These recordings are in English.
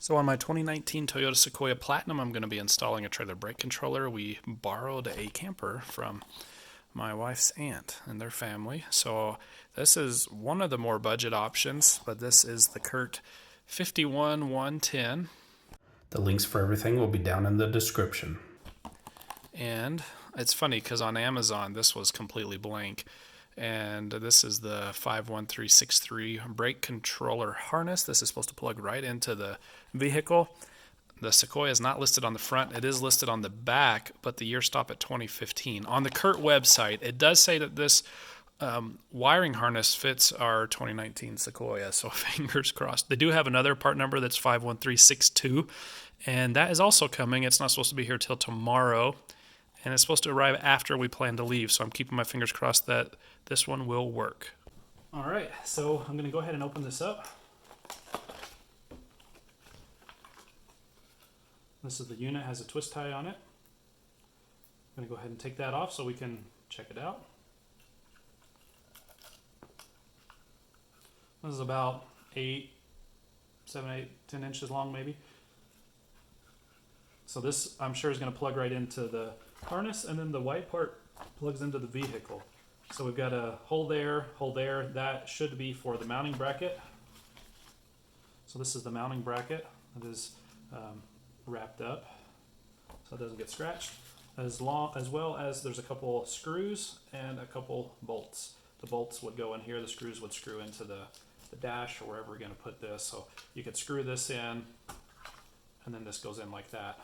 So on my 2019 Toyota Sequoia Platinum, I'm going to be installing a trailer brake controller. We borrowed a camper from my wife's aunt and their family. So this is one of the more budget options, but this is the Curt 51110. The links for everything will be down in the description. And it's funny because on Amazon this was completely blank. And this is the 51363 brake controller harness. This is supposed to plug right into the vehicle. The Sequoia is not listed on the front. It is listed on the back, but the year stop at 2015. On the Curt website, it does say that this wiring harness fits our 2019 Sequoia, so fingers crossed. They do have another part number that's 51362, and that is also coming. It's not supposed to be here till tomorrow, and it's supposed to arrive after we plan to leave, so I'm keeping my fingers crossed that this one will work. All right, so I'm going to go ahead and open this up. This is the unit, has a twist tie on it. I'm going to go ahead and take that off so we can check it out. This is about 10 inches long maybe. So this, I'm sure, is going to plug right into the harness, and then the white part plugs into the vehicle. So we've got a hole there, that should be for the mounting bracket. So this is the mounting bracket that is wrapped up so it doesn't get scratched. As well as there's a couple screws and a couple bolts. The bolts would go in here, the screws would screw into the dash or wherever we're going to put this. So you could screw this in, and then this goes in like that.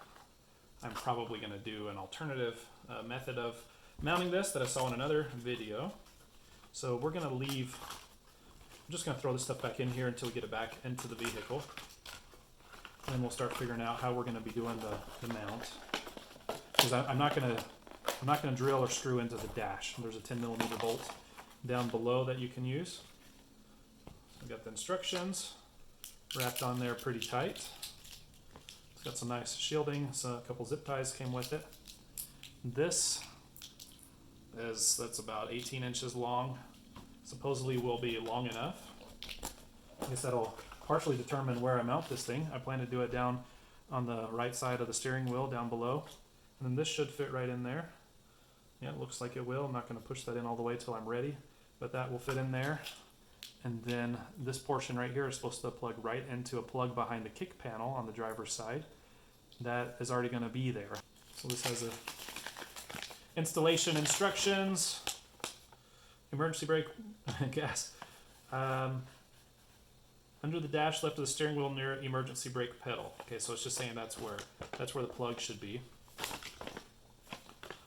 I'm probably going to do an alternative method of mounting this that I saw in another video. So we're going to leave, I'm just going to throw this stuff back in here until we get it back into the vehicle. And then we'll start figuring out how we're going to be doing the mount. Because I'm not going to drill or screw into the dash. There's a 10mm bolt down below that you can use. I've got the instructions wrapped on there pretty tight. It's got some nice shielding, so a couple zip ties came with it. That's about 18 inches long. Supposedly will be long enough. I guess that'll partially determine where I mount this thing. I plan to do it down on the right side of the steering wheel down below. And then this should fit right in there. Yeah, it looks like it will. I'm not going to push that in all the way till I'm ready, but that will fit in there. And then this portion right here is supposed to plug right into a plug behind the kick panel on the driver's side. That is already going to be there. So this has a installation instructions, emergency brake, gas. Under the dash left of the steering wheel near emergency brake pedal. Okay, so it's just saying that's where the plug should be.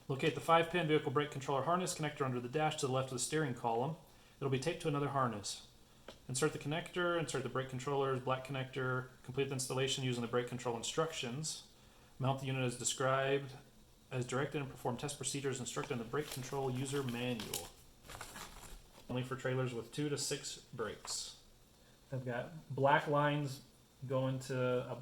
Locate the 5-pin vehicle brake controller harness connector under the dash to the left of the steering column. It'll be taped to another harness. Insert the connector, insert the brake controller's black connector, complete the installation using the brake control instructions. Mount the unit as described, as directed, and perform test procedures instructed in the brake control user manual. Only for trailers with 2 to 6 brakes. I've got black lines going to a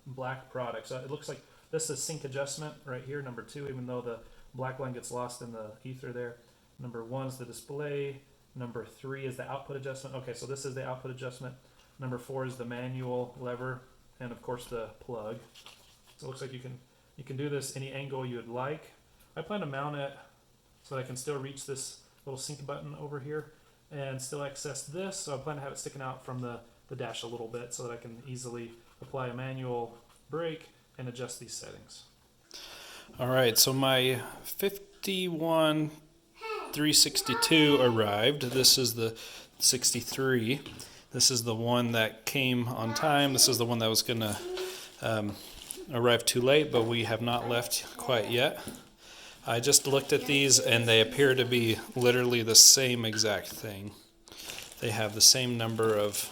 black product. So it looks like this is sync adjustment right here, number 2, even though the black line gets lost in the ether there. Number 1 is the display. Number 3 is the output adjustment. Okay, so this is the output adjustment. Number 4 is the manual lever, and of course the plug. So it looks like you can do this any angle you would like. I plan to mount it so that I can still reach this little sync button over here and still access this. So I plan to have it sticking out from the dash a little bit so that I can easily apply a manual brake and adjust these settings. All right, so my 51362 arrived. This is the 63. This is the one that came on time. This is the one that was going to arrive too late, but we have not left quite yet. I just looked at these and they appear to be literally the same exact thing. They have the same number of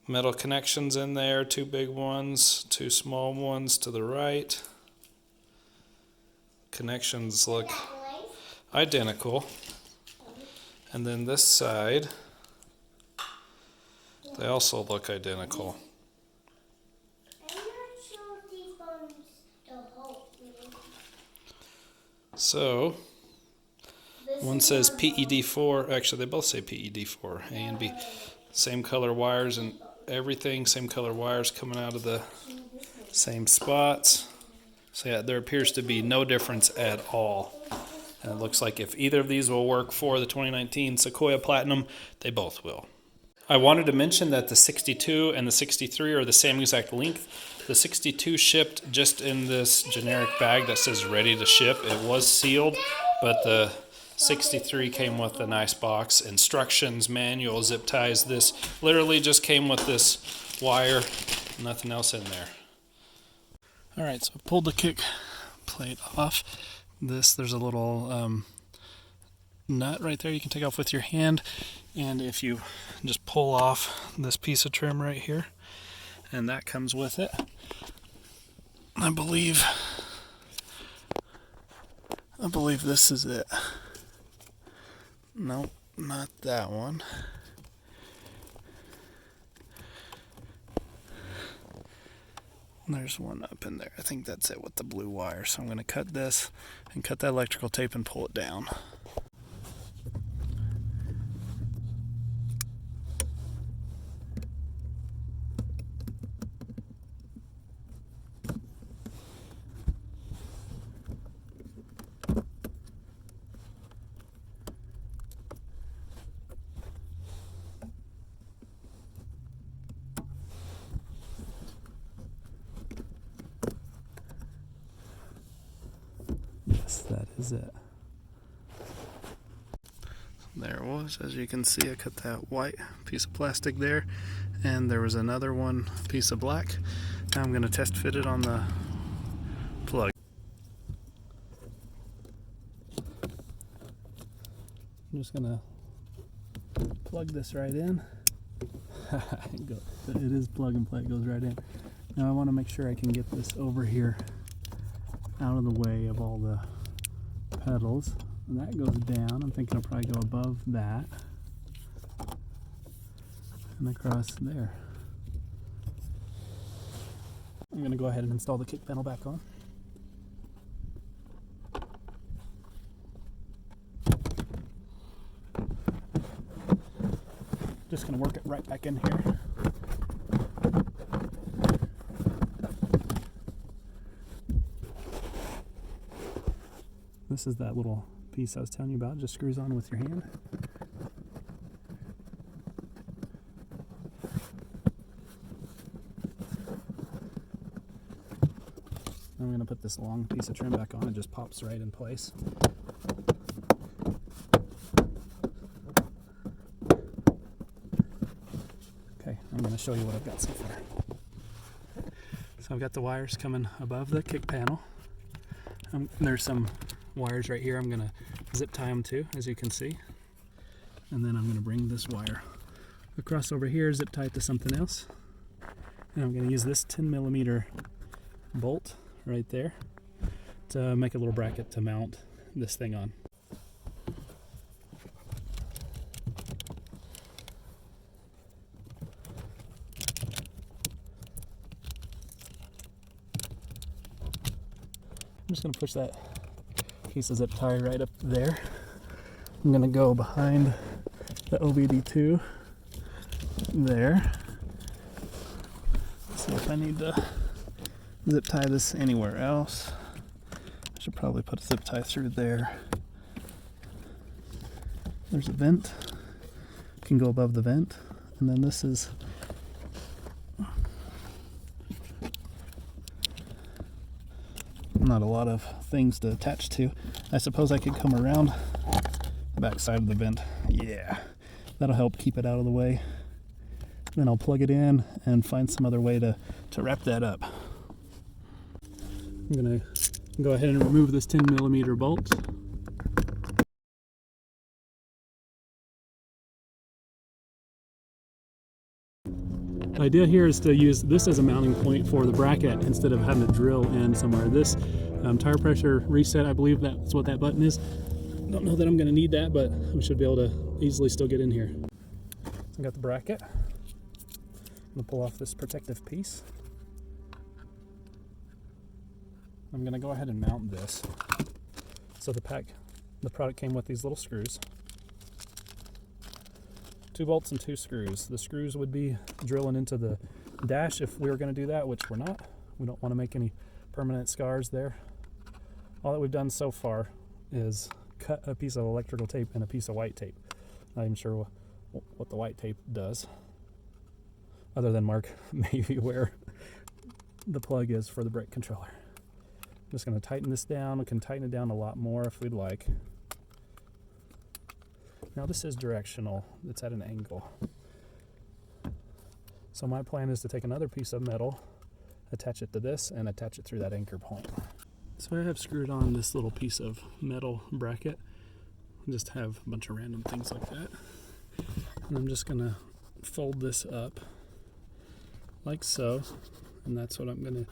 metal connections in there, 2 big ones, 2 small ones to the right. Connections look identical. And then this side, they also look identical. So, one says PED4, actually they both say PED4, A and B. Same color wires and everything, same color wires coming out of the same spots. So yeah, there appears to be no difference at all. And it looks like if either of these will work for the 2019 Sequoia Platinum, they both will. I wanted to mention that the 62 and the 63 are the same exact length. The 62 shipped just in this generic bag that says ready to ship. It was sealed, but the 63 came with a nice box, instructions, manual, zip ties. This literally just came with this wire, nothing else in there. All right, so I pulled the kick plate off. There's a little nut right there you can take off with your hand, and if you just pull off this piece of trim right here, and that comes with it. I believe this is it. Nope, not that one. There's one up in there. I think that's it with the blue wire. So I'm going to cut this and cut that electrical tape and pull it down. Yes, that is it. There it was. As you can see, I cut that white piece of plastic there, and there was another one piece of black. Now I'm going to test fit it on the plug. I'm just going to plug this right in. It is plug and play, it goes right in. Now I want to make sure I can get this over here out of the way of all the pedals. And that goes down. I'm thinking I'll probably go above that and across there. I'm going to go ahead and install the kick panel back on. Just going to work it right back in here. This is that little piece I was telling you about, just screws on with your hand. I'm going to put this long piece of trim back on. It just pops right in place. Okay, I'm going to show you what I've got so far. So I've got the wires coming above the kick panel. There's some wires right here I'm going to zip tie them to, as you can see. And then I'm going to bring this wire across over here, zip tie it to something else. And I'm going to use this 10mm bolt right there to make a little bracket to mount this thing on. I'm just going to push that piece of zip tie right up there. I'm going to go behind the OBD2 there. See if I need to zip tie this anywhere else. I should probably put a zip tie through there. There's a vent. Can go above the vent. And then this is not a lot of things to attach to. I suppose I could come around the back side of the vent. Yeah, that'll help keep it out of the way. Then I'll plug it in and find some other way to wrap that up. I'm gonna go ahead and remove this 10mm bolt. The idea here is to use this as a mounting point for the bracket instead of having to drill in somewhere. This tire pressure reset, I believe that's what that button is. Don't know that I'm going to need that, but we should be able to easily still get in here. So I got the bracket. I'm going to pull off this protective piece. I'm going to go ahead and mount this. So the product came with these little screws. 2 bolts and 2 screws. The screws would be drilling into the dash if we were going to do that, which we're not. We don't want to make any permanent scars there. All that we've done so far is cut a piece of electrical tape and a piece of white tape. Not even sure what the white tape does, other than mark maybe where the plug is for the brake controller. I'm just going to tighten this down. We can tighten it down a lot more if we'd like. Now this is directional. It's at an angle. So my plan is to take another piece of metal, attach it to this, and attach it through that anchor point. So I have screwed on this little piece of metal bracket. Just have a bunch of random things like that. And I'm just gonna fold this up like so, and that's what I'm gonna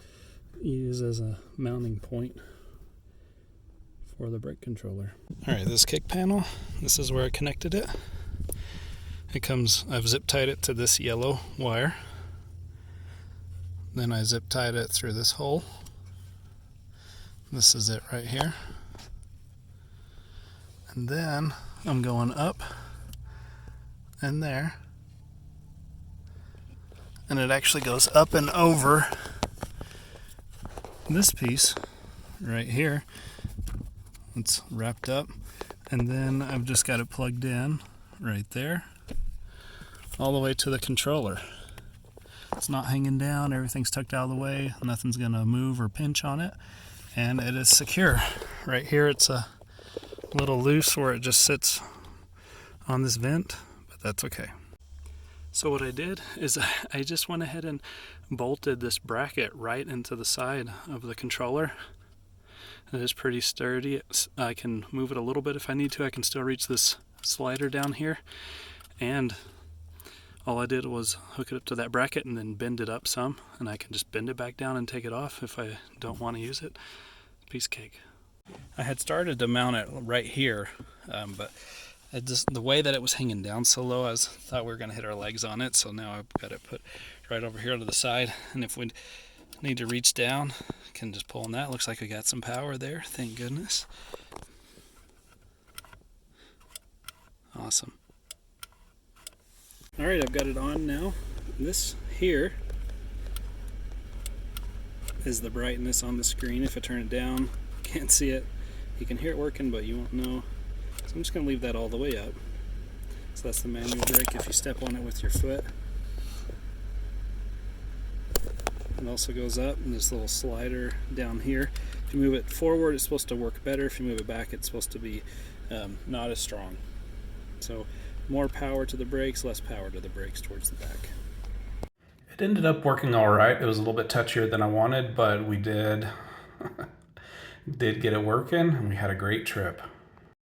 use as a mounting point for the brake controller. All right, this kick panel, this is where I connected it. It comes, I've zip tied it to this yellow wire. Then I zip tied it through this hole. This is it right here. And then I'm going up and there. And it actually goes up and over this piece right here. It's wrapped up. And then I've just got it plugged in right there, all the way to the controller. It's not hanging down, everything's tucked out of the way, nothing's gonna move or pinch on it, and it is secure. Right here it's a little loose where it just sits on this vent, but that's okay. So what I did is I just went ahead and bolted this bracket right into the side of the controller. It is pretty sturdy. I can move it a little bit if I need to. I can still reach this slider down here, and all I did was hook it up to that bracket and then bend it up some, and I can just bend it back down and take it off if I don't want to use it. Piece of cake. I had started to mount it right here, but the way that it was hanging down so low, I thought we were going to hit our legs on it, so now I've got it put right over here to the side, and if we need to reach down, I can just pull on that. Looks like we got some power there, thank goodness. Awesome. Alright, I've got it on now. This here is the brightness on the screen. If I turn it down, can't see it. You can hear it working, but you won't know. So I'm just going to leave that all the way up. So that's the manual brake if you step on it with your foot. It also goes up, and this little slider down here. If you move it forward, it's supposed to work better. If you move it back, it's supposed to be not as strong. So more power to the brakes, less power to the brakes towards the back. It ended up working all right. It was a little bit touchier than I wanted, but we did get it working, and we had a great trip.